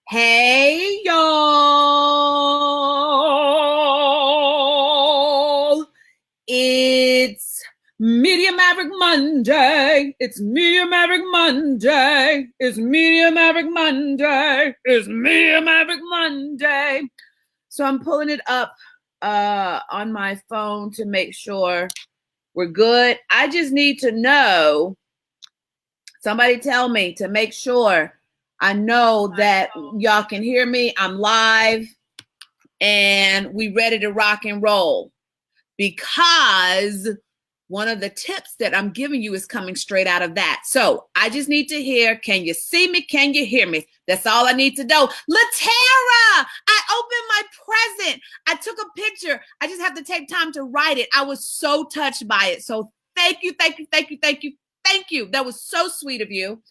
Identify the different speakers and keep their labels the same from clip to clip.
Speaker 1: Hey y'all! It's Media Maverick Monday. It's Media Maverick Monday. It's Media Maverick Monday. It's Media Maverick Monday. So I'm pulling it up on my phone to make sure we're good. I just need to know. Somebody tell me to make sure I know that y'all can hear me. I'm live and we ready to rock and roll, because one of the tips that I'm giving you is coming straight out of that. So I just need to hear, can you see me? Can you hear me? That's all I need to know. LaTara, I opened my present. I took a picture. I just have to take time to write it. I was so touched by it. So thank you, thank you, thank you, thank you, thank you. That was so sweet of you.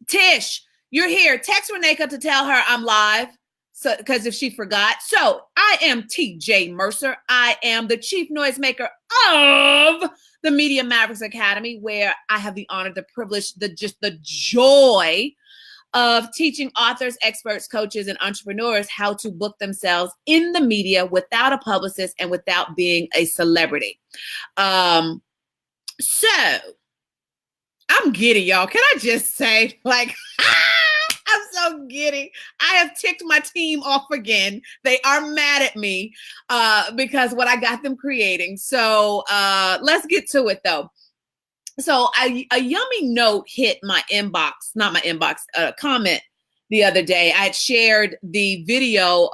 Speaker 1: Tish, you're here. Text Renee to tell her I'm live. So, because if she forgot. So I am TeeJ Mercer. I am the chief noisemaker of the Media Mavericks Academy, where I have the honor, the privilege, the joy of teaching authors, experts, coaches, and entrepreneurs how to book themselves in the media without a publicist and without being a celebrity. So I'm giddy, y'all. Can I just say, like, I'm so giddy. I have ticked my team off again. They are mad at me because what I got them creating. So let's get to it, though. So a yummy note hit my inbox, not my inbox, comment the other day. I had shared the video.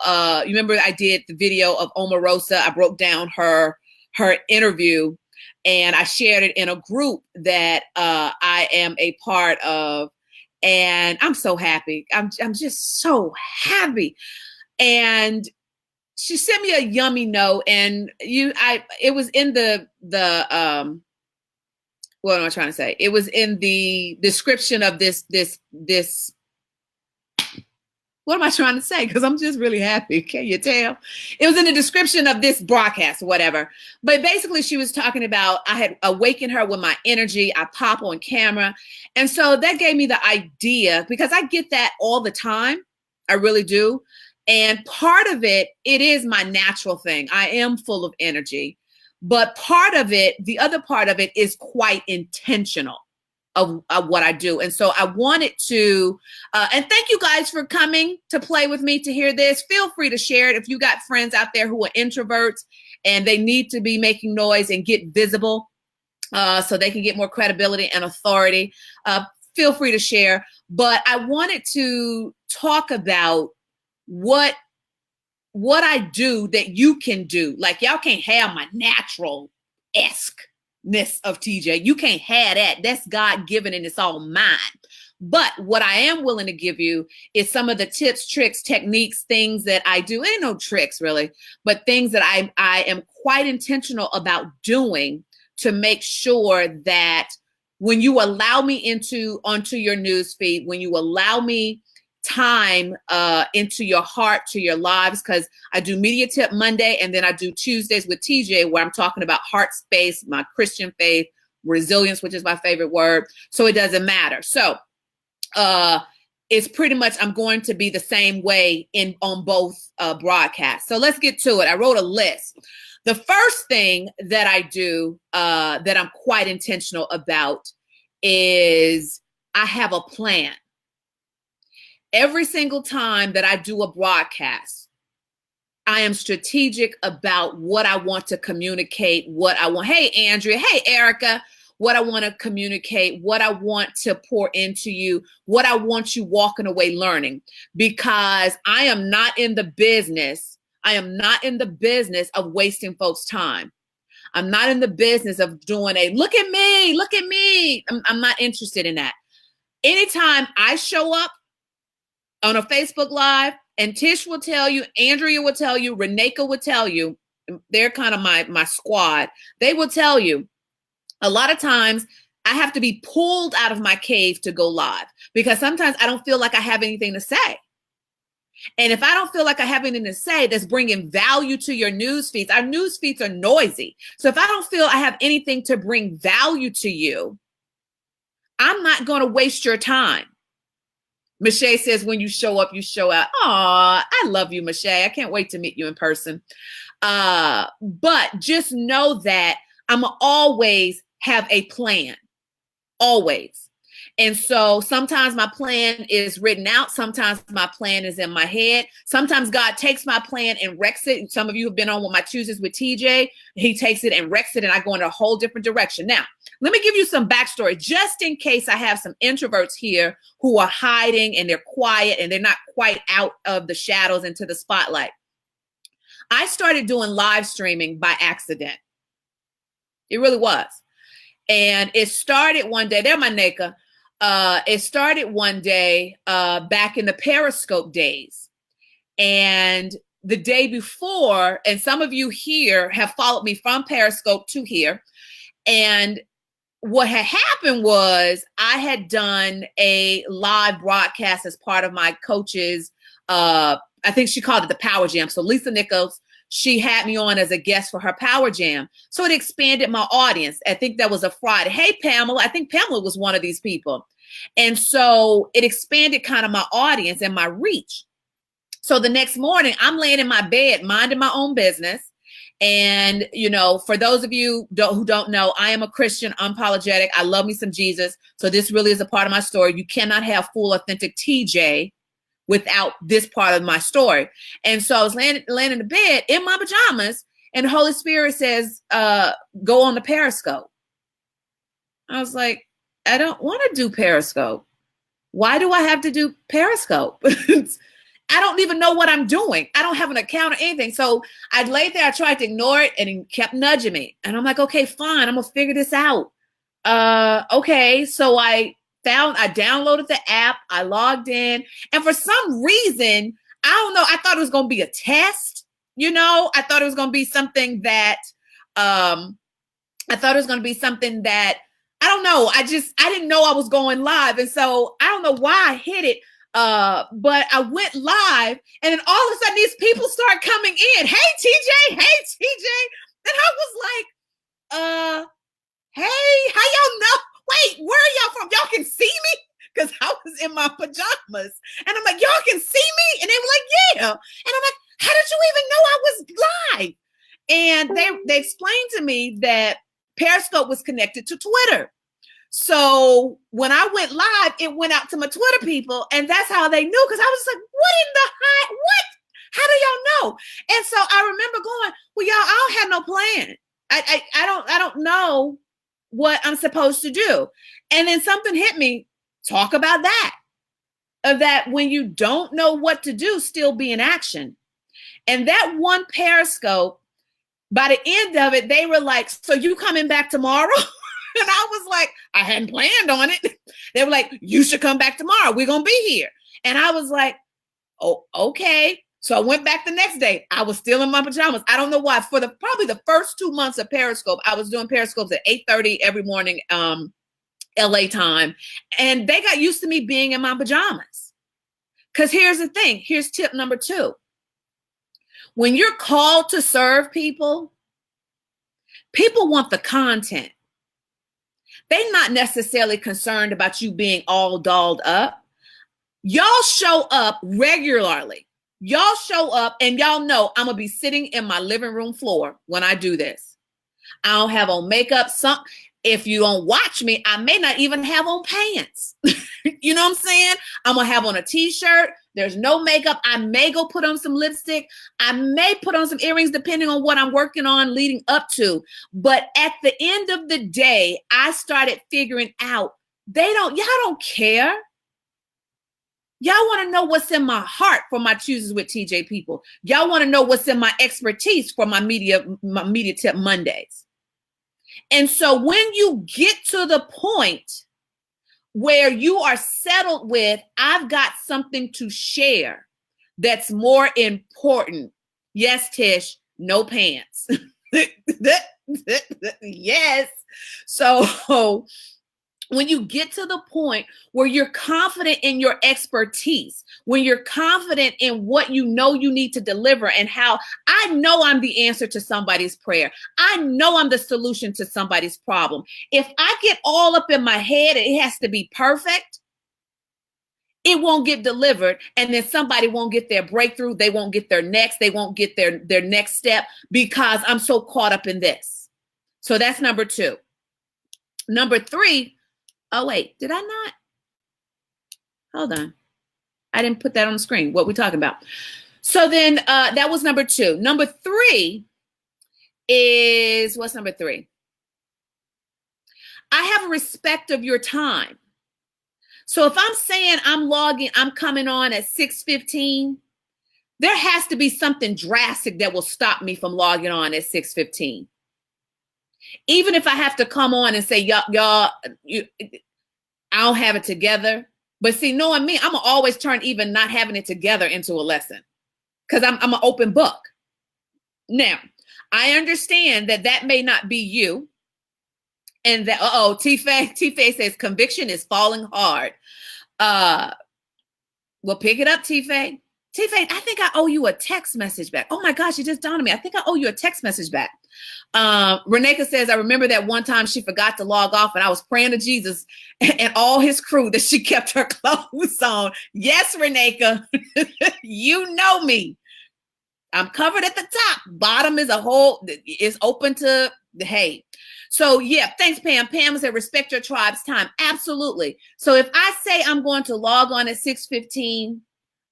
Speaker 1: You remember I did the video of Omarosa. I broke down her interview, and I shared it in a group that I am a part of. And I'm so happy. I'm just so happy. And she sent me a yummy note, and it was in the what am I trying to say? It was in the description of this. What am I trying to say? Because I'm just really happy. Can you tell? It was in the description of this broadcast, whatever. But basically, she was talking about I had awakened her with my energy. I pop on camera. And so that gave me the idea, because I get that all the time. I really do. And part of it is my natural thing. I am full of energy. But part of it, the other part of it is quite intentional of what I do. And so I wanted to, and thank you guys for coming to play with me to hear this. Feel free to share it. If you got friends out there who are introverts and they need to be making noise and get visible so they can get more credibility and authority, feel free to share. But I wanted to talk about what I do that you can do. Like, y'all can't have my natural-esque-ness of TeeJ. You can't have that. That's God-given and it's all mine. But what I am willing to give you is some of the tips, tricks, techniques, things that I do. Ain't no tricks really, but things that I am quite intentional about doing to make sure that when you allow me onto your news feed, when you allow me time into your heart, to your lives, because I do Media Tip Monday, and then I do Tuesdays with TeeJ, where I'm talking about heart space, my Christian faith, resilience, which is my favorite word. So it doesn't matter. So it's pretty much, I'm going to be the same way on both broadcasts. So let's get to it. I wrote a list. The first thing that I do that I'm quite intentional about is I have a plan. Every single time that I do a broadcast, I am strategic about what I want to communicate, what I want. Hey, Andrea. Hey, Erica. What I want to communicate, what I want to pour into you, what I want you walking away learning. Because I am not in the business. I am not in the business of wasting folks' time. I'm not in the business of doing look at me, look at me. I'm not interested in that. Anytime I show up on a Facebook Live, and Tish will tell you, Andrea will tell you, Reneka will tell you, they're kind of my squad. They will tell you, a lot of times I have to be pulled out of my cave to go live, because sometimes I don't feel like I have anything to say. And if I don't feel like I have anything to say that's bringing value to your news feeds, our news feeds are noisy. So if I don't feel I have anything to bring value to you, I'm not going to waste your time. Michelle says, when you show up, you show out. Aw, I love you, Michelle. I can't wait to meet you in person. But just know that I'm always have a plan, always. And so sometimes my plan is written out. Sometimes my plan is in my head. Sometimes God takes my plan and wrecks it. Some of you have been on with my Tuesdays with TeeJ. He takes it and wrecks it, and I go in a whole different direction. Now, let me give you some backstory, just in case I have some introverts here who are hiding and they're quiet and they're not quite out of the shadows into the spotlight. I started doing live streaming by accident. It really was. And it started one day. There, my Neka. It started one day back in the Periscope days. And the day before, and some of you here have followed me from Periscope to here. And what had happened was I had done a live broadcast as part of my coach's, I think she called it the Power Jam. So Lisa Nichols, she had me on as a guest for her Power Jam. So it expanded my audience. I think that was a Friday. Hey, Pamela. I think Pamela was one of these people. And so it expanded kind of my audience and my reach. So the next morning, I'm laying in my bed, minding my own business. And, you know, for those of you who don't know, I am a Christian, unapologetic. I love me some Jesus. So this really is a part of my story. You cannot have full, authentic TeeJ without this part of my story. And so I was laying in the bed in my pajamas, and the Holy Spirit says, go on the Periscope. I was like, I don't want to do Periscope. Why do I have to do Periscope? I don't even know what I'm doing. I don't have an account or anything. So I laid there, I tried to ignore it, and he kept nudging me. And I'm like, okay, fine, I'm gonna figure this out. Okay, so I downloaded the app, I logged in, and for some reason, I don't know, I thought it was gonna be a test, you know, I thought it was gonna be something that, I don't know, I didn't know I was going live. And so I don't know why I hit it. But I went live, and then all of a sudden these people start coming in. Hey, TeeJ. Hey, TeeJ. And I was like, hey, how y'all know? Wait, where are y'all from? Y'all can see me? Because I was in my pajamas. And I'm like, y'all can see me? And they were like, yeah. And I'm like, how did you even know I was live? And they explained to me that Periscope was connected to Twitter. So when I went live, it went out to my Twitter people, and that's how they knew. Because I was like, what in the heck? What? How do y'all know? And so I remember going, well, y'all, I don't have no plan. I don't know what I'm supposed to do. And then something hit me. Talk about that. Of that when you don't know what to do, still be in action. And that one Periscope, by the end of it, they were like, so you coming back tomorrow? And I was like, I hadn't planned on it. They were like, you should come back tomorrow. We're going to be here. And I was like, oh, okay. So I went back the next day. I was still in my pajamas. I don't know why. For probably the first 2 months of Periscope, I was doing Periscopes at 8:30 every morning, LA time. And they got used to me being in my pajamas. Because here's the thing. Here's tip number 2. When you're called to serve people, people want the content. They're not necessarily concerned about you being all dolled up. Y'all show up regularly. Y'all show up, and y'all know I'm going to be sitting in my living room floor when I do this. I don't have on makeup. If you don't watch me, I may not even have on pants. You know what I'm saying? I'm going to have on a t-shirt. There's no makeup. I may go put on some lipstick. I may put on some earrings, depending on what I'm working on leading up to. But at the end of the day, I started figuring out y'all don't care. Y'all want to know what's in my heart for my Chooses with TeeJ people. Y'all want to know what's in my expertise for my media tip Mondays. And so when you get to the point where you are settled with, I've got something to share that's more important. Yes, Tish, no pants. Yes. So when you get to the point where you're confident in your expertise, when you're confident in what you know you need to deliver, and how I know I'm the answer to somebody's prayer, I know I'm the solution to somebody's problem. If I get all up in my head and it has to be perfect, it won't get delivered. And then somebody won't get their breakthrough. They won't get their next. They won't get their next step because I'm so caught up in this. So that's number 2. Number 3. Oh, wait, did I not? Hold on. I didn't put that on the screen. What we talking about? So then that was number 2. Number 3 is, what's number 3? I have a respect of your time. So if I'm saying I'm coming on at 6:15, there has to be something drastic that will stop me from logging on at 6:15. Even if I have to come on and say, y'all, I don't have it together. But see, knowing me, I'm gonna always turn even not having it together into a lesson because I'm an open book. Now, I understand that may not be you. And that, T-Faye says conviction is falling hard. Well, pick it up, T-Faye. T-Faye, I think I owe you a text message back. Oh my gosh, it just dawned on me. I think I owe you a text message back. Reneka says, I remember that one time she forgot to log off and I was praying to Jesus and all his crew that she kept her clothes on. Yes, Reneka, you know me. I'm covered at the top. Bottom is is open to the hay. So yeah, thanks, Pam. Pam said, respect your tribe's time. Absolutely. So if I say I'm going to log on at 6:15,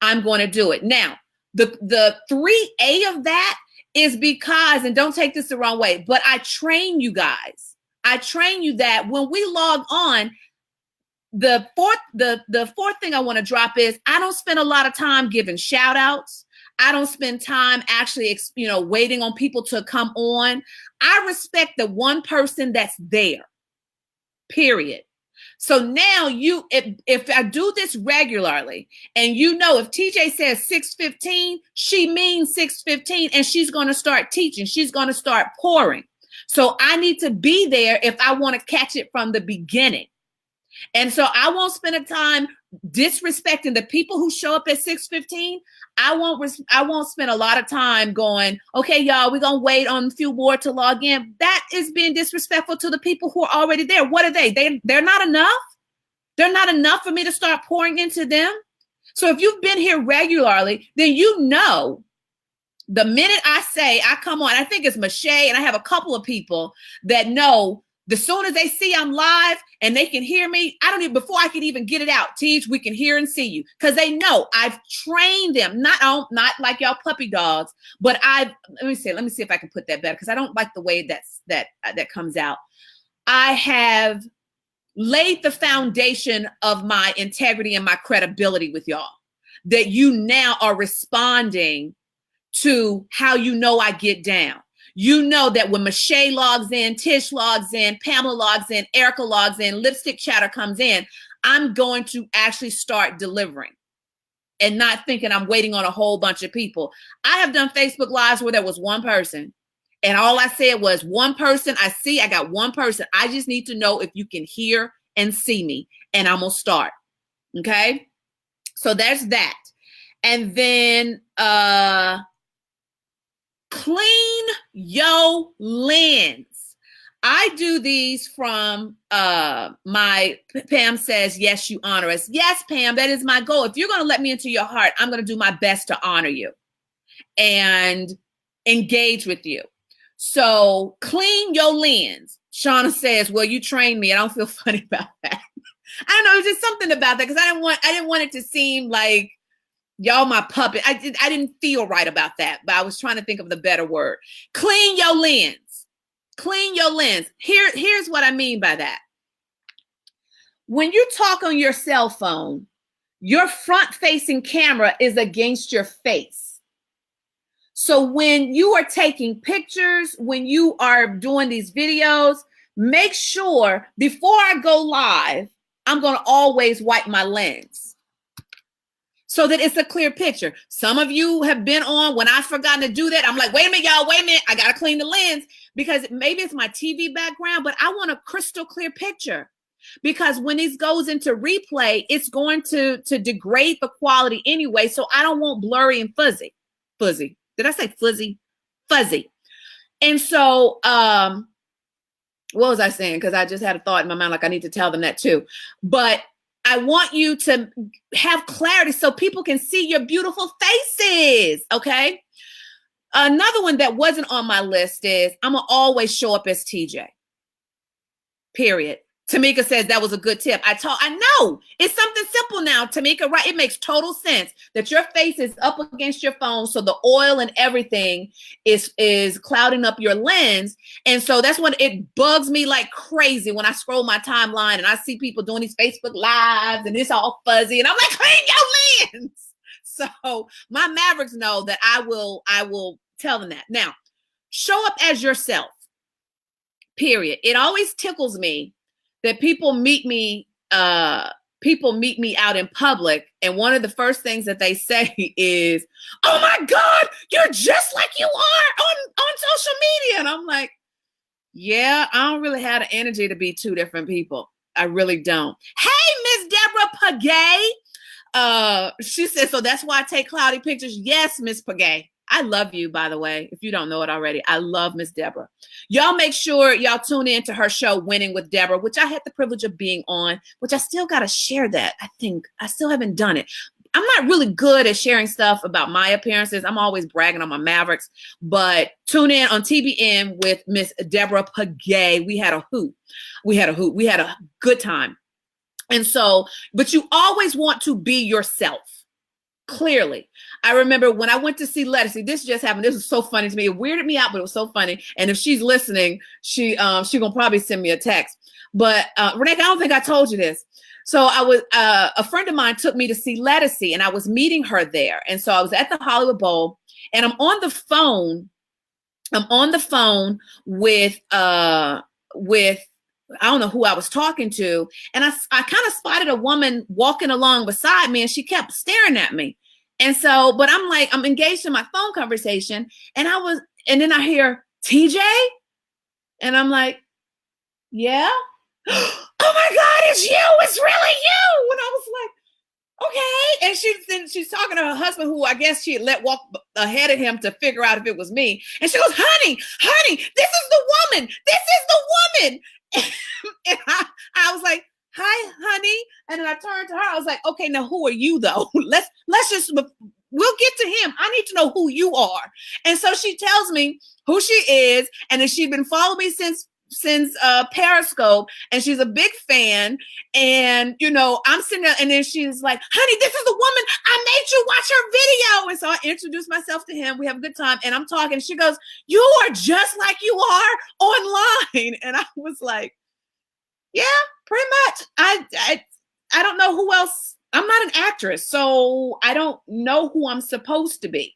Speaker 1: I'm going to do it. Now, the 3A of that is because, and don't take this the wrong way, but I train you guys. I train you that when we log on, the fourth thing I want to drop is I don't spend a lot of time giving shout outs. I don't spend time actually, waiting on people to come on. I respect the one person that's there, period. So now if I do this regularly and if TeeJ says 6:15, she means 6:15 and she's going to start teaching. She's going to start pouring. So I need to be there if I want to catch it from the beginning. And so I won't spend a time disrespecting the people who show up at 6:15. I won't spend a lot of time going, okay, y'all, we're going to wait on a few more to log in. That is being disrespectful to the people who are already there. What are they? They're not enough. They're not enough for me to start pouring into them. So if you've been here regularly, then the minute I say I come on, I think it's Mache, and I have a couple of people that know the soon as they see I'm live and they can hear me, before I can even get it out, TeeJ, we can hear and see you. Because they know I've trained them, not like y'all puppy dogs, but let me see if I can put that better, because I don't like the way that comes out. I have laid the foundation of my integrity and my credibility with y'all, that you now are responding to how I get down. You know that when Mache logs in, Tish logs in, Pamela logs in, Erica logs in, Lipstick Chatter comes in, I'm going to actually start delivering and not thinking I'm waiting on a whole bunch of people. I have done Facebook Lives where there was one person and all I said was, one person I got one person. I just need to know if you can hear and see me, and I'm going to start. Okay. So there's that. And then, clean your lens. I do these from my Pam says, yes, you honor us. Yes, Pam, that is my goal. If you're going to let me into your heart, I'm going to do my best to honor you and engage with you. So clean your lens. Shauna says, well, you trained me. I don't feel funny about that. I don't know. It's just something about that because I didn't want it to seem like y'all my puppet. I didn't feel right about that, but I was trying to think of the better word. Clean your lens. Clean your lens. Here's what I mean by that. When you talk on your cell phone, your front-facing camera is against your face. So when you are taking pictures, when you are doing these videos, make sure before I go live, I'm going to always wipe my lens so that it's a clear picture. Some of you have been on when I've forgotten to do that. I'm like, wait a minute, y'all, wait a minute. I got to clean the lens because maybe it's my TV background, but I want a crystal clear picture because when this goes into replay, it's going to degrade the quality anyway. So I don't want blurry and fuzzy. Fuzzy. Did I say fuzzy? Fuzzy. And so, what was I saying? Because I just had a thought in my mind, like I need to tell them that too. But I want you to have clarity so people can see your beautiful faces. Okay. Another one that wasn't on my list is I'm going to always show up as TeeJ. Period. Tamika says that was a good tip. I know it's something simple now, Tamika, right? It makes total sense that your face is up against your phone. So the oil and everything is clouding up your lens. And so that's when it bugs me like crazy when I scroll my timeline and I see people doing these Facebook lives and it's all fuzzy. And I'm like, clean your lens. So my Mavericks know that I will tell them that. Now, show up as yourself. Period. It always tickles me that people meet me out in public, and one of the first things that they say is, "Oh my God, you're just like you are on social media." And I'm like, yeah, I don't really have the energy to be two different people. I really don't. Hey, Miss Deborah Pagay. She said, so that's why I take cloudy pictures. Yes, Miss Pagay. I love you, by the way, if you don't know it already. I love Miss Deborah. Y'all make sure y'all tune in to her show, Winning with Deborah, which I had the privilege of being on, which I still got to share that. I think I still haven't done it. I'm not really good at sharing stuff about my appearances. I'm always bragging on my Mavericks, but tune in on TBN with Miss Deborah Pagay. We had a hoot. We had a good time. And so, but you always want to be yourself. Clearly. I remember when I went to see Letty. See, this just happened. This was so funny to me. It weirded me out, but it was so funny. And if she's listening, she gonna probably send me a text. But Renee, I don't think I told you this. So I was a friend of mine took me to see Letty, and I was meeting her there. And so I was at the Hollywood Bowl, and I'm on the phone. With I don't know who I was talking to. And I kind of spotted a woman walking along beside me, and she kept staring at me. And so, but I'm like, I'm engaged in my phone conversation, and then I hear TeeJ, and I'm like, yeah. Oh my God, it's you. It's really you. And I was like, okay. And she's talking to her husband, who I guess she had let walk ahead of him to figure out if it was me. And she goes, honey, this is the woman. And I was like, hi, honey. And then I turned to her. I was like, okay, now who are you though? Let's just, we'll get to him. I need to know who you are. And so she tells me who she is. And then she'd been following me since Periscope, and she's a big fan. And I'm sitting there, and then she's like, honey, this is the woman, I made you watch her video. And so I introduced myself to him. We have a good time, and I'm talking. She goes, you are just like you are online. And I was like, yeah, pretty much. I don't know who else. I'm not an actress, so I don't know who I'm supposed to be.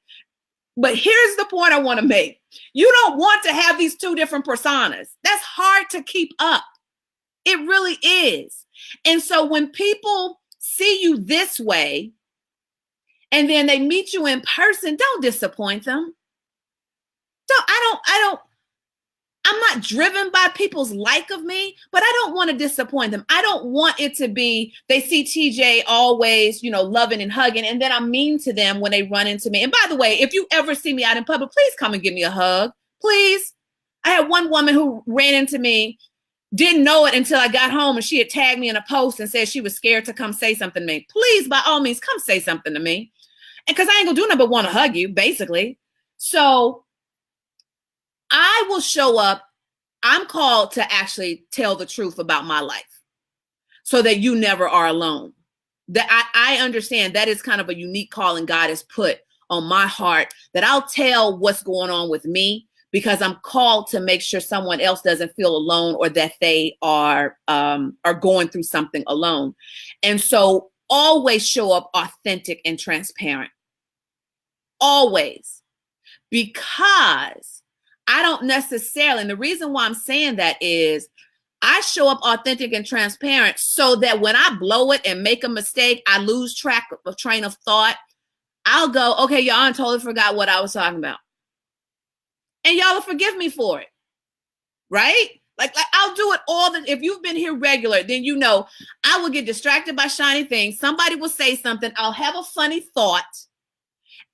Speaker 1: But here's the point I want to make. You don't want to have these two different personas. That's hard to keep up. It really is. And so when people see you this way, and then they meet you in person, don't disappoint them. I'm not driven by people's like of me, but I don't want to disappoint them. I don't want it to be, they see TeeJ always, loving and hugging, and then I'm mean to them when they run into me. And by the way, if you ever see me out in public, please come and give me a hug, please. I had one woman who ran into me, didn't know it until I got home, and she had tagged me in a post and said she was scared to come say something to me. Please, by all means, come say something to me. And because I ain't gonna do nothing but want to hug you, basically. So I will show up. I'm called to actually tell the truth about my life so that you never are alone. That I understand that is kind of a unique calling God has put on my heart, that I'll tell what's going on with me, because I'm called to make sure someone else doesn't feel alone, or that they are going through something alone. And so always show up authentic and transparent. Always. Because I don't necessarily, and the reason why I'm saying that is I show up authentic and transparent so that when I blow it and make a mistake, I lose track of train of thought. I'll go, okay, y'all, I totally forgot what I was talking about. And y'all will forgive me for it. Right? Like I'll do it if you've been here regular, then I will get distracted by shiny things. Somebody will say something. I'll have a funny thought,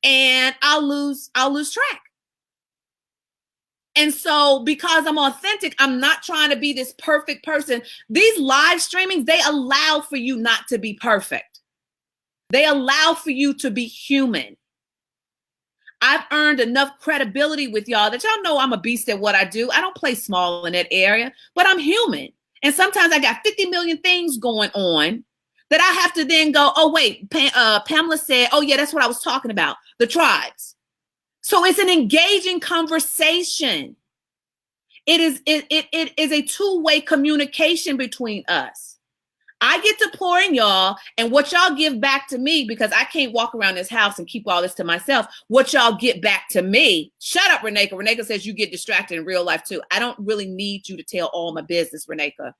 Speaker 1: and I'll lose track. And so because I'm authentic, I'm not trying to be this perfect person. These live streamings, they allow for you not to be perfect. They allow for you to be human. I've earned enough credibility with y'all that y'all know I'm a beast at what I do. I don't play small in that area, but I'm human. And sometimes I got 50 million things going on that I have to then go, oh, wait, Pamela said, oh, yeah, that's what I was talking about, the tribes. So it's an engaging conversation. It is a two-way communication between us. I get to pour in y'all, and what y'all give back to me, because I can't walk around this house and keep all this to myself, what y'all get back to me. Shut up, Reneka. Reneka says you get distracted in real life too. I don't really need you to tell all my business, Reneka.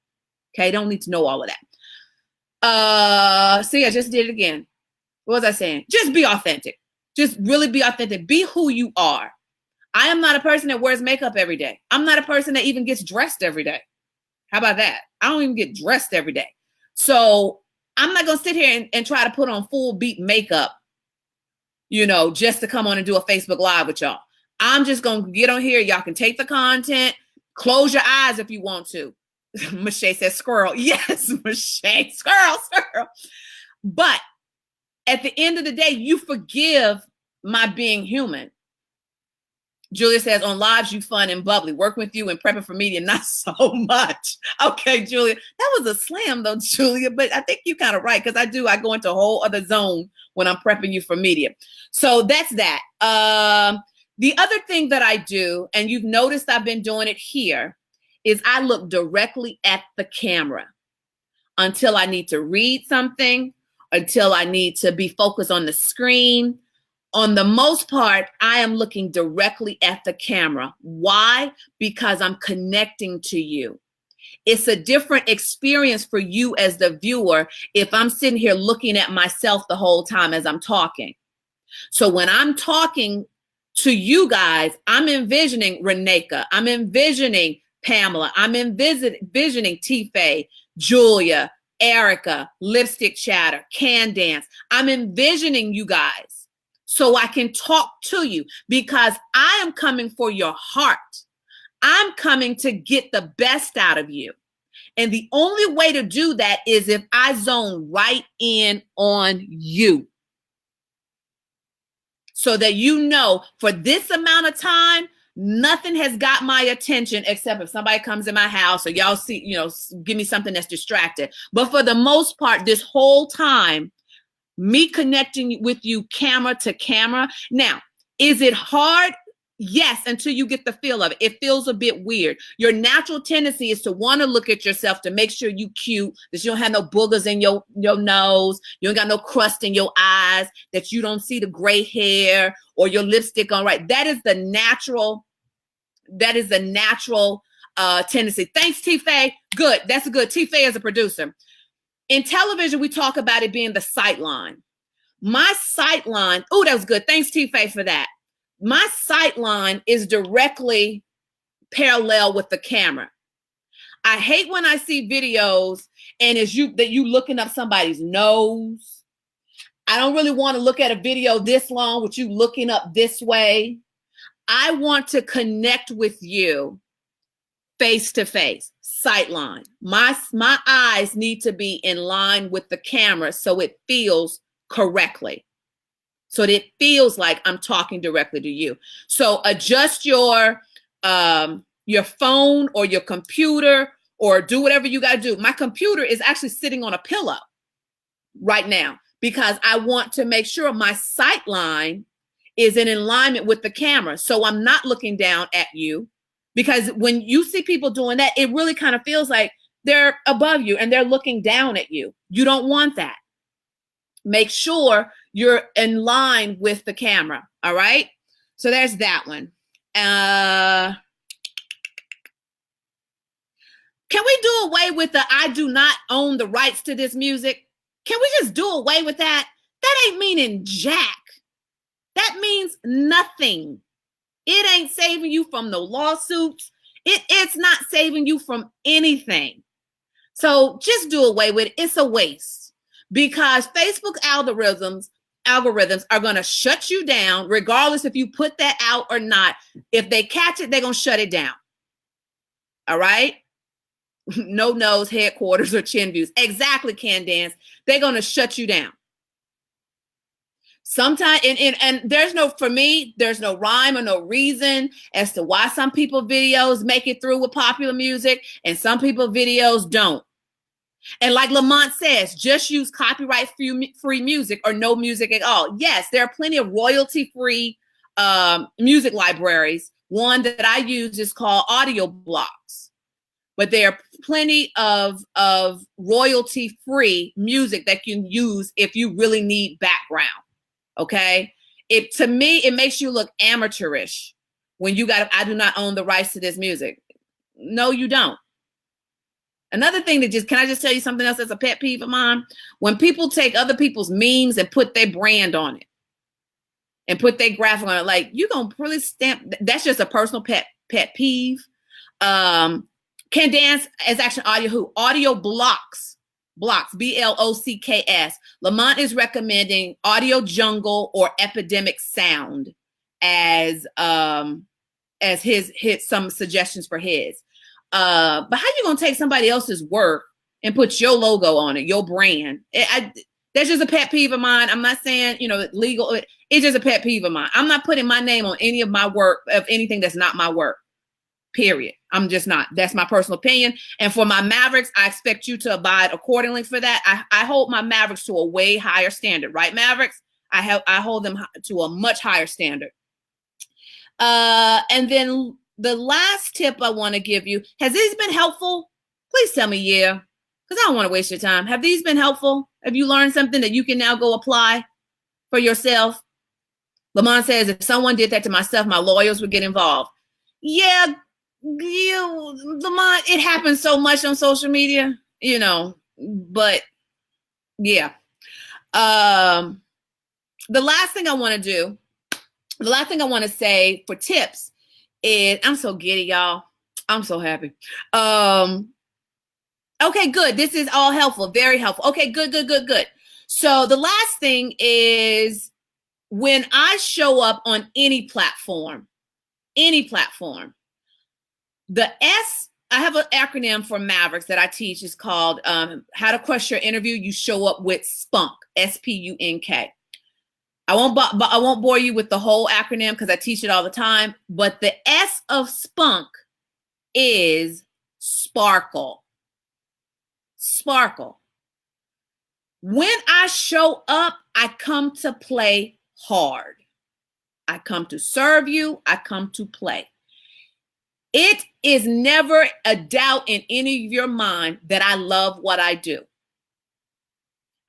Speaker 1: Okay, don't need to know all of that. See, I just did it again. What was I saying? Just be authentic. Just really be authentic. Be who you are. I am not a person that wears makeup every day. I'm not a person that even gets dressed every day. How about that? I don't even get dressed every day. So I'm not going to sit here and try to put on full beat makeup, just to come on and do a Facebook Live with y'all. I'm just going to get on here. Y'all can take the content. Close your eyes if you want to. Michelle says squirrel. Yes, Michelle, squirrel. But at the end of the day, you forgive my being human. Julia says, on lives, you fun and bubbly. Working with you and prepping for media, not so much. Okay, Julia. That was a slam, though, Julia. But I think you're kind of right, because I go into a whole other zone when I'm prepping you for media. So that's that. The other thing that I do, and you've noticed I've been doing it here, is I look directly at the camera until I need to read something, until I need to be focused on the screen. On the most part, I am looking directly at the camera. Why? Because I'm connecting to you. It's a different experience for you as the viewer if I'm sitting here looking at myself the whole time as I'm talking. So when I'm talking to you guys, I'm envisioning Reneka. I'm envisioning Pamela. I'm envisioning TeeJ, Julia, Erica, Lipstick Chatter, Can Dance. I'm envisioning you guys. So I can talk to you, because I am coming for your heart. I'm coming to get the best out of you. And the only way to do that is if I zone right in on you. So that for this amount of time, nothing has got my attention except if somebody comes in my house or y'all see, give me something that's distracted. But for the most part, this whole time, me connecting with you camera to camera. Now, is it hard? Yes, until you get the feel of it. It feels a bit weird. Your natural tendency is to want to look at yourself to make sure you cute, that you don't have no boogers in your nose, you ain't got no crust in your eyes, that you don't see the gray hair or your lipstick on right. That is the natural tendency. Thanks, TeeJ. Good. That's good. TeeJ is a producer. In television, we talk about it being the sight line. My sight line, oh, that was good. Thanks, TeeJ, for that. My sight line is directly parallel with the camera. I hate when I see videos and you looking up somebody's nose. I don't really want to look at a video this long with you looking up this way. I want to connect with you face to face. Sight line. My eyes need to be in line with the camera so it feels correctly. So that it feels like I'm talking directly to you. So adjust your phone or your computer, or do whatever you got to do. My computer is actually sitting on a pillow right now because I want to make sure my sight line is in alignment with the camera. So I'm not looking down at you. Because when you see people doing that, it really kind of feels like they're above you and they're looking down at you. You don't want that. Make sure you're in line with the camera. All right. So there's that one. Can we do away with the I do not own the rights to this music? Can we just do away with that? That ain't meaning jack. That means nothing. It ain't saving you from no lawsuits. It's not saving you from anything. So just do away with it. It's a waste, because Facebook algorithms algorithms are going to shut you down regardless if you put that out or not. If they catch it, they're going to shut it down. All right? No nose, headquarters, or chin views. Exactly, Candace. They're going to shut you down. Sometimes, and there's no, for me, there's no rhyme or no reason as to why some people videos make it through with popular music and some people videos don't. And like Lamont says, just use copyright-free music or no music at all. Yes, there are plenty of royalty-free music libraries. One that I use is called Audio Blocks. But there are plenty of royalty-free music that you can use if you really need background. Okay? To me, it makes you look amateurish when you I do not own the rights to this music. No, you don't. Another thing can I just tell you something else that's a pet peeve of mine? When people take other people's memes and put their brand on it and put their graphic on it, like, you gonna really stamp, that's just a personal pet peeve. Candace is actually Audio Blocks, Blocks. Lamont is recommending Audio Jungle or Epidemic Sound as some suggestions for his. But how you gonna take somebody else's work and put your logo on it, your brand? That's just a pet peeve of mine. I'm not saying, legal. It's just a pet peeve of mine. I'm not putting my name on any of my work, of anything that's not my work, period. I'm just not. That's my personal opinion. And for my Mavericks, I expect you to abide accordingly for that. I hold my Mavericks to a way higher standard, right, Mavericks? I hold them to a much higher standard. And then the last tip I want to give you, has these been helpful? Please tell me yeah, because I don't want to waste your time. Have these been helpful? Have you learned something that you can now go apply for yourself? Lamont says, if someone did that to myself, my lawyers would get involved. Yeah, Lamont, it happens so much on social media, but yeah. The last thing I want to say for tips is, I'm so giddy, y'all. I'm so happy. Okay, good. This is all helpful, very helpful. Okay, good. So the last thing is, when I show up on any platform, the I have an acronym for Mavericks that I teach. It's called How to Crush Your Interview. You show up with Spunk, SPUNK. I won't bore you with the whole acronym because I teach it all the time. But the S of Spunk is sparkle. Sparkle. When I show up, I come to play hard. I come to serve you. I come to play. It is never a doubt in any of your mind that I love what I do.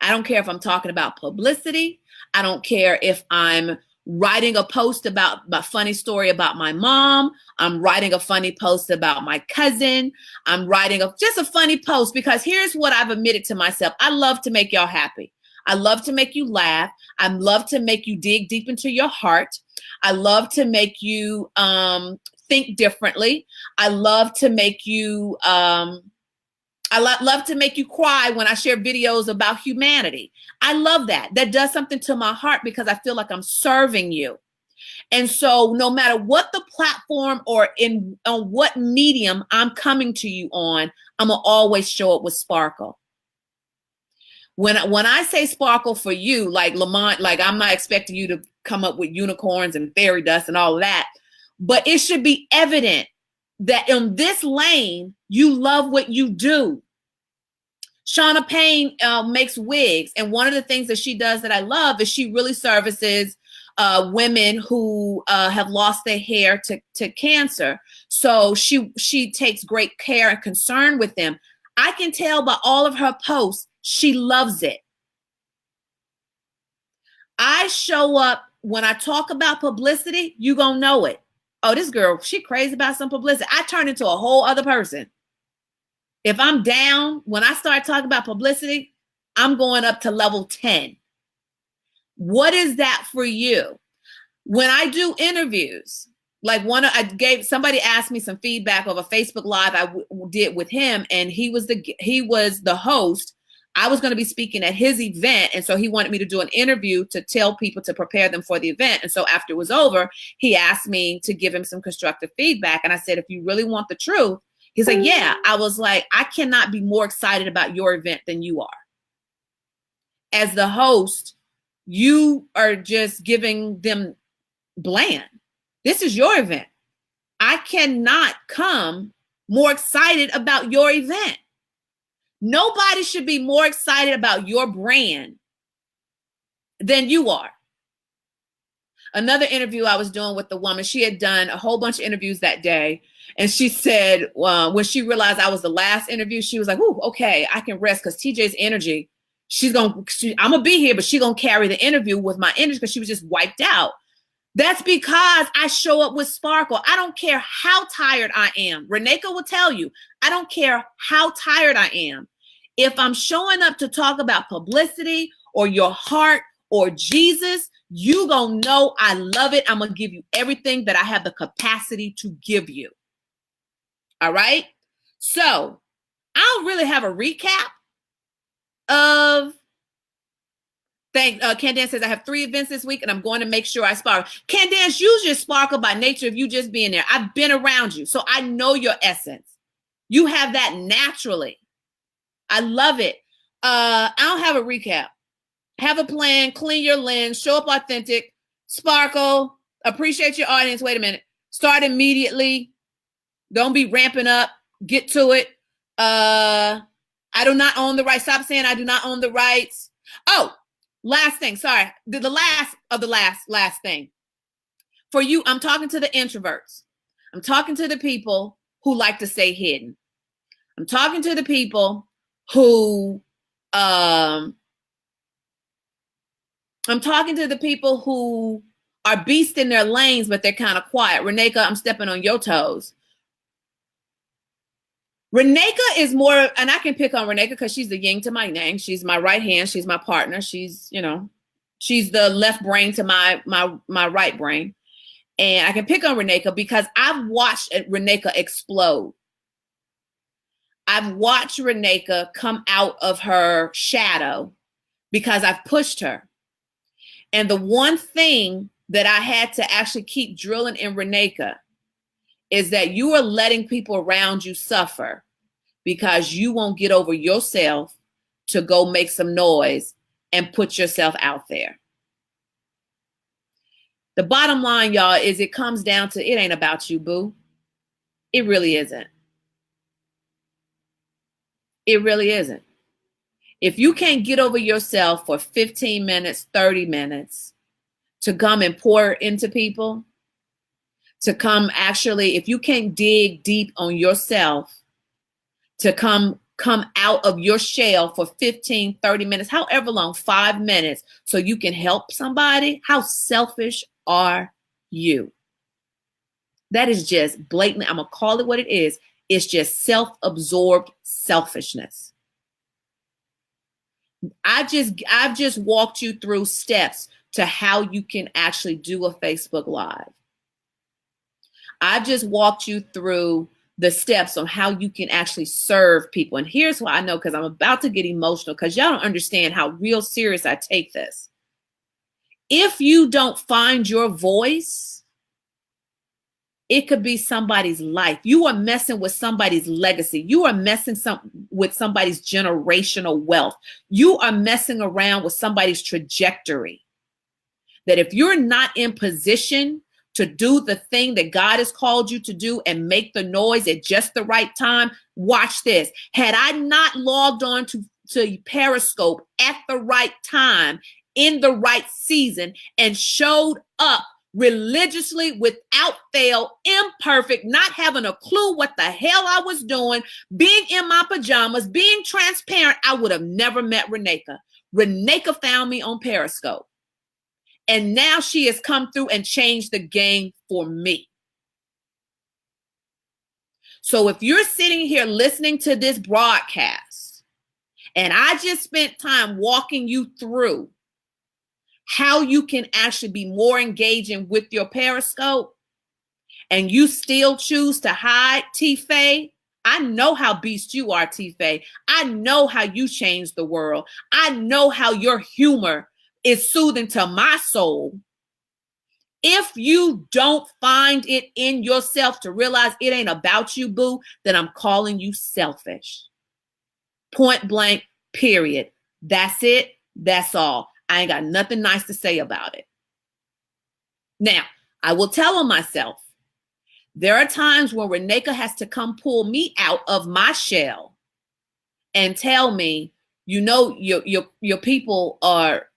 Speaker 1: I don't care if I'm talking about publicity. I don't care if I'm writing a post about my funny story about my mom. I'm writing a funny post about my cousin. I'm writing just a funny post, because here's what I've admitted to myself. I love to make y'all happy. I love to make you laugh. I love to make you dig deep into your heart. I love to make you think differently. I love to make you love to make you cry when I share videos about humanity. I love that. That does something to my heart because I feel like I'm serving you. And so no matter what the platform or on what medium I'm coming to you on, I'm going to always show up with sparkle. When I say sparkle for you, like Lamont, like I'm not expecting you to come up with unicorns and fairy dust and all of that, but it should be evident that in this lane, you love what you do. Shauna Payne makes wigs. And one of the things that she does that I love is she really services women who have lost their hair to cancer. So she takes great care and concern with them. I can tell by all of her posts, she loves it. I show up when I talk about publicity, you gonna know it. Oh, this girl, she crazy about some publicity. I turn into a whole other person. If I'm down, when I start talking about publicity, I'm going up to level 10. What is that for you? When I do interviews, like somebody asked me some feedback of a Facebook Live I did with him, and he was the host I was going to be speaking at his event. And so he wanted me to do an interview to tell people to prepare them for the event. And so after it was over, he asked me to give him some constructive feedback. And I said, if you really want the truth, he's like, yeah. I was like, I cannot be more excited about your event than you are. As the host, you are just giving them bland. This is your event. I cannot come more excited about your event. Nobody should be more excited about your brand than you are. Another interview I was doing with the woman, she had done a whole bunch of interviews that day. And she said, when she realized I was the last interview, she was like, "Ooh, okay, I can rest because TJ's energy, I'm going to be here, but she's going to carry the interview with my energy because she was just wiped out." That's because I show up with sparkle. I don't care how tired I am. Reneka will tell you, I don't care how tired I am. If I'm showing up to talk about publicity or your heart or Jesus, you gonna know I love it. I'm gonna give you everything that I have the capacity to give you. All right? So I don't really have a recap of Candace says, I have 3 events this week and I'm going to make sure I sparkle. Candace, you just sparkle by nature of you just being there. I've been around you, so I know your essence. You have that naturally. I love it. I don't have a recap. Have a plan, clean your lens, show up authentic, sparkle, appreciate your audience. Wait a minute. Start immediately. Don't be ramping up. Get to it. I do not own the rights. Stop saying I do not own the rights. Oh, last thing. Sorry. The last of the last thing. For you, I'm talking to the introverts. I'm talking to the people who like to stay hidden. I'm talking to the people who are beasts in their lanes, but they're kind of quiet. Reneka, I'm stepping on your toes. Reneka is more, and I can pick on Reneka because she's the yin to my yang. She's my right hand. She's my partner. She's the left brain to my right brain. And I can pick on Reneka because I've watched Reneka explode. I've watched Reneka come out of her shadow because I've pushed her. And the one thing that I had to actually keep drilling in Reneka is that you are letting people around you suffer because you won't get over yourself to go make some noise and put yourself out there. The bottom line, y'all, is it comes down to, it ain't about you, boo. It really isn't. It really isn't. If you can't get over yourself for 15 minutes, 30 minutes to come and pour into people, to come actually, if you can't dig deep on yourself, to come out of your shell for 15, 30 minutes, however long, 5 minutes, so you can help somebody, how selfish are you? That is just blatantly, I'm going to call it what it is. It's just self-absorbed selfishness. I've just walked you through steps to how you can actually do a Facebook Live. I've just walked you through the steps on how you can actually serve people. And here's why I know, because I'm about to get emotional, because y'all don't understand how real serious I take this. If you don't find your voice, it could be somebody's life. You are messing with somebody's legacy. You are messing with somebody's generational wealth. You are messing around with somebody's trajectory. That if you're not in position to do the thing that God has called you to do and make the noise at just the right time, watch this. Had I not logged on to Periscope at the right time, in the right season, and showed up religiously, without fail, imperfect, not having a clue what the hell I was doing, being in my pajamas, being transparent, I would have never met Reneka. Reneka found me on Periscope. And now she has come through and changed the game for me. So if you're sitting here listening to this broadcast, and I just spent time walking you through how you can actually be more engaging with your Periscope, and you still choose to hide, TeeJ, I know how beast you are, T-Faye. I know how you changed the world. I know how your humor is soothing to my soul. If you don't find it in yourself to realize it ain't about you, boo, then I'm calling you selfish. Point blank, period. That's it. That's all. I ain't got nothing nice to say about it. Now, I will tell on myself. There are times when Reneka has to come pull me out of my shell and tell me, you know, your people are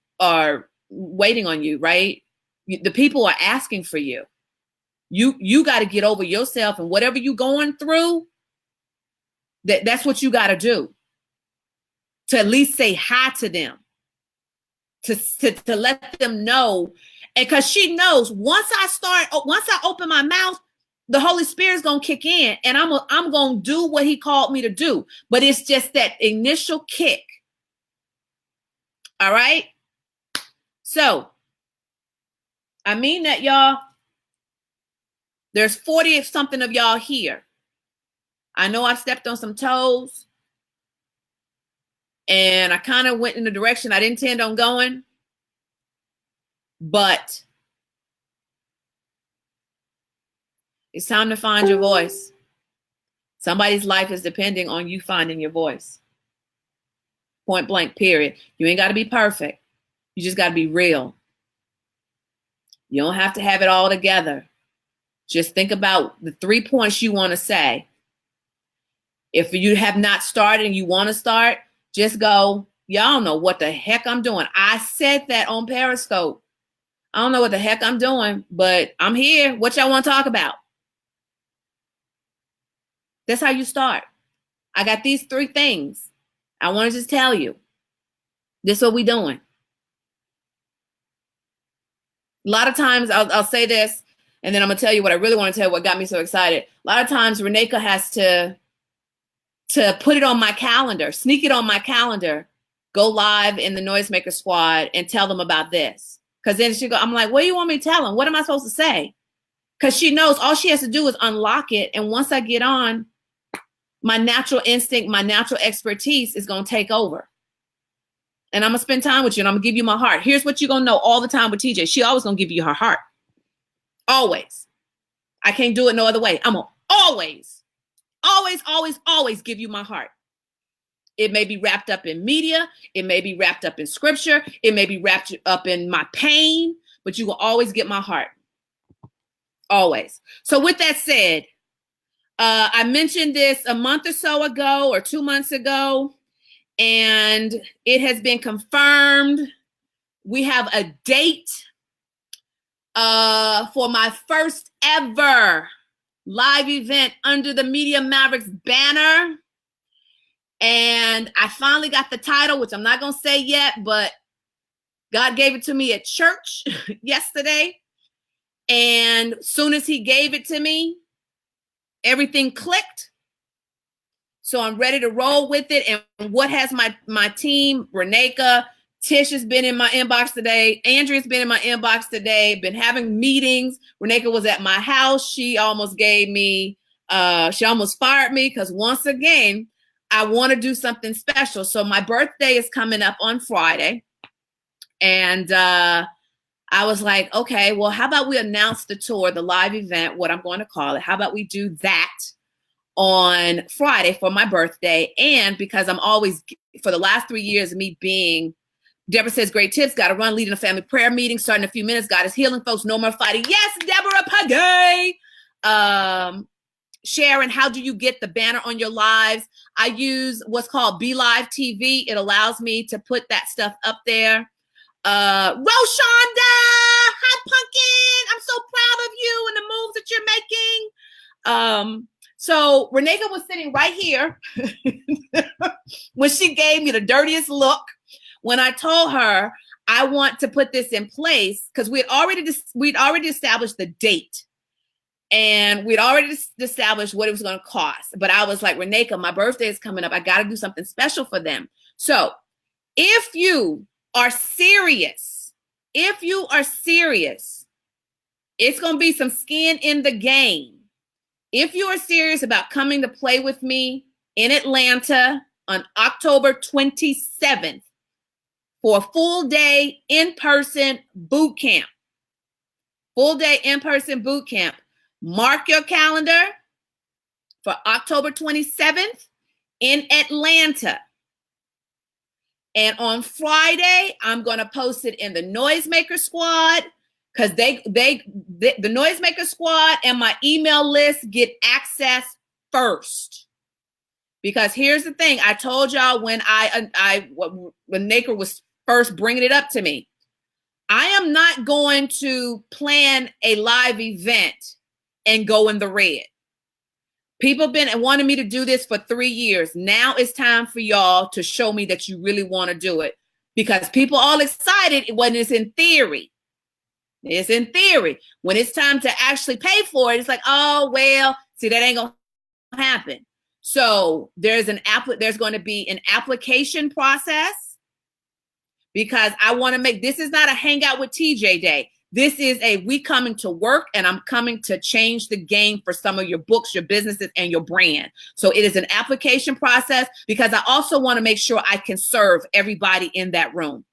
Speaker 1: waiting on you, right? The people are asking for you. You got to get over yourself, and whatever you're going through, that's what you got to do. To at least say hi to them, to let them know, and because she knows once I open my mouth, the Holy Spirit's gonna kick in, and I'm gonna do what He called me to do. But it's just that initial kick. All right. So I mean that, y'all. There's 40 something of y'all here. I know I stepped on some toes, and I kind of went in the direction I didn't intend on going, but it's time to find your voice. Somebody's life is depending on you finding your voice. Point blank, period. You ain't got to be perfect. You just got to be real. You don't have to have it all together. Just think about the 3 points you want to say. If you have not started and you want to start, just go, y'all know what the heck I'm doing. I said that on Periscope. I don't know what the heck I'm doing, but I'm here. What y'all want to talk about? That's how you start. I got these 3 things. I want to just tell you. This is what we doing. A lot of times I'll say this, and then I'm going to tell you what I really want to tell you, what got me so excited. A lot of times Reneka has to put it on my calendar, sneak it on my calendar, go live in the Noisemaker Squad and tell them about this. Because then I'm like, what do you want me to tell them? What am I supposed to say? Because she knows all she has to do is unlock it. And once I get on, my natural instinct, my natural expertise is going to take over. And I'm going to spend time with you, and I'm going to give you my heart. Here's what you're going to know all the time with TeeJ. She always going to give you her heart. Always. I can't do it no other way. I'm going to always give you my heart. It may be wrapped up in media. It may be wrapped up in scripture. It may be wrapped up in my pain, but you will always get my heart. Always. So with that said, I mentioned this a month or so ago or 2 months ago, and it has been confirmed. We have a date for my first ever live event under the Media Mavericks banner. And I finally got the title, which I'm not going to say yet, but God gave it to me at church yesterday. And as soon as He gave it to me, everything clicked. So I'm ready to roll with it. And what has my team, Reneka, Tish has been in my inbox today. Andrea's been in my inbox today, been having meetings. Reneka was at my house. She almost gave me, she almost fired me because once again, I want to do something special. So my birthday is coming up on Friday. And I was like, okay, well, how about we announce the tour, the live event, what I'm going to call it. How about we do that on Friday for my birthday? And because I'm always, for the last 3 years, me being, Deborah says, great tips, got to run, leading a family prayer meeting, starting in a few minutes. God is healing folks, no more fighting. Yes, Deborah Pagay. Sharon, how do you get the banner on your lives? I use what's called Be Live TV. It allows me to put that stuff up there. Roshonda, hi Pumpkin. I'm so proud of you and the moves that you're making. So Reneka was sitting right here when she gave me the dirtiest look when I told her I want to put this in place, because we'd already established the date. And we'd already established what it was going to cost. But I was like, Reneka, my birthday is coming up. I got to do something special for them. So if you are serious, it's going to be some skin in the game. if you are serious about coming to play with me in Atlanta on October 27th for a full day in-person boot camp, mark your calendar for October 27th in Atlanta. And on Friday, I'm going to post it in the Noisemaker Squad, because the Noisemaker Squad and my email list get access first. Because here's the thing, I told y'all when when Naker was first bringing it up to me, I am not going to plan a live event and go in the red. People have been wanting me to do this for 3 years. Now it's time for y'all to show me that you really want to do it, because people all excited when it's in theory. It's in theory. When it's time to actually pay for it, it's like, oh, well, see, that ain't going to happen. So there's going to be an application process, because I want to make, this is not a hangout with TeeJ day. This is we coming to work, and I'm coming to change the game for some of your books, your businesses, and your brand. So it is an application process, because I also want to make sure I can serve everybody in that room.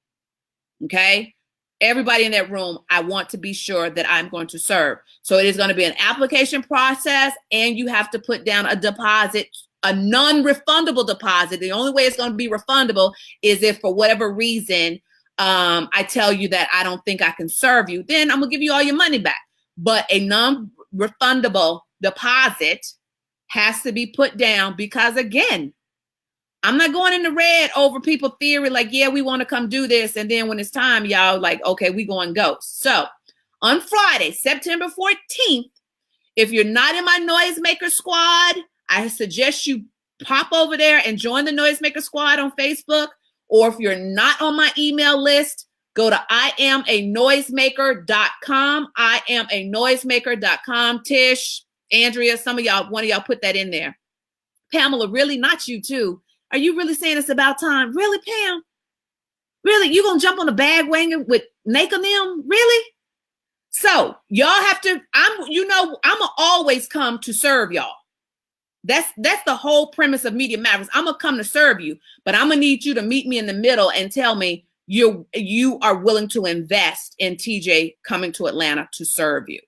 Speaker 1: Okay? Everybody in that room, I want to be sure that I'm going to serve. So it is going to be an application process, and you have to put down a deposit, a non-refundable deposit. The only way it's going to be refundable is if for whatever reason I tell you that I don't think I can serve you, then I'm going to give you all your money back. But a non-refundable deposit has to be put down, because again, I'm not going in the red over people theory like, yeah, we want to come do this. And then when it's time, y'all like, okay, we going ghost. So on Friday, September 14th, if you're not in my Noisemaker Squad, I suggest you pop over there and join the Noisemaker Squad on Facebook. Or if you're not on my email list, go to IamANoisemaker.com. IamANoisemaker.com. Tish, Andrea, one of y'all put that in there. Pamela, really? Not you too. Are you really saying it's about time? Really, Pam? Really? You gonna jump on the bandwagon with Nake and them? Really? So y'all have to, I'm gonna always come to serve y'all. That's the whole premise of Media Mavericks. I'm gonna come to serve you, but I'm gonna need you to meet me in the middle and tell me you are willing to invest in TeeJ coming to Atlanta to serve you.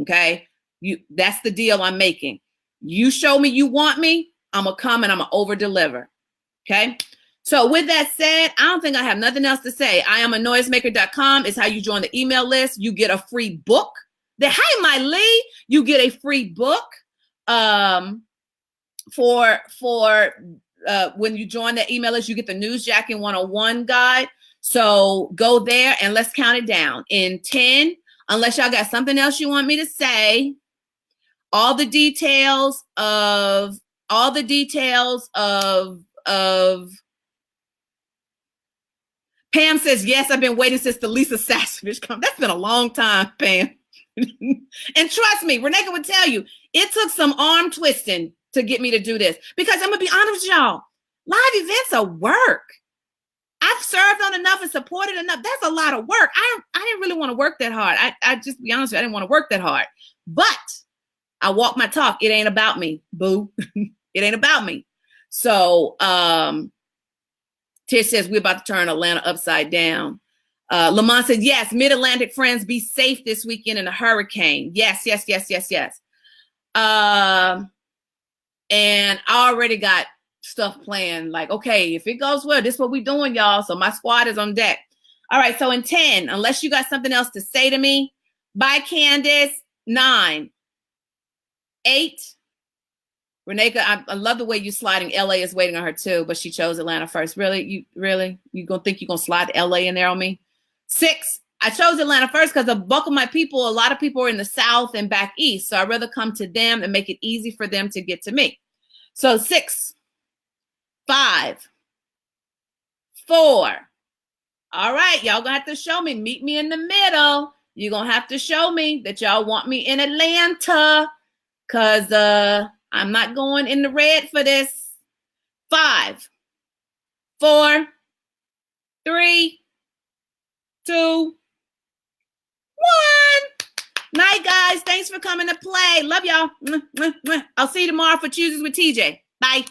Speaker 1: Okay? That's the deal I'm making. You show me you want me, I'm gonna come and I'm gonna over deliver. Okay? So with that said, I don't think I have nothing else to say. IamANoisemaker.com is how you join the email list. You get a free book. Hey, my Lee, you get a free book. For when you join the email list, you get the Newsjacking 101 guide. So go there and let's count it down. In 10, unless y'all got something else you want me to say, all the details of Pam says, yes, I've been waiting since the Lisa Sasnovich come. That's been a long time, Pam. And trust me, Reneka would tell you, it took some arm twisting to get me to do this, because I'm gonna be honest with y'all, live events are work. I've served on enough and supported enough. That's a lot of work. I didn't really want to work that hard. I just be honest with you, I didn't want to work that hard. But I walk my talk. It ain't about me, boo. It ain't about me. So Tish says we're about to turn Atlanta upside down. Lamont said, yes, Mid-Atlantic friends, be safe this weekend in a hurricane. Yes. And I already got stuff planned. Like, okay, if it goes well, this is what we're doing, y'all. So my squad is on deck. All right, so in 10, unless you got something else to say to me, bye, Candace. 9, 8. Reneka, I love the way you sliding. LA is waiting on her too, but she chose Atlanta first. Really? You gonna think you're gonna slide LA in there on me? 6, I chose Atlanta first because the bulk of my people, a lot of people are in the South and back East. So I'd rather come to them and make it easy for them to get to me. So 6, 5, 4. All right, y'all gonna have to show me. Meet me in the middle. You're gonna have to show me that y'all want me in Atlanta, because I'm not going in the red for this. 5, 4, 3, 2, 1. Night, guys. Thanks for coming to play. Love y'all. I'll see you tomorrow for Chooses with TeeJ. Bye.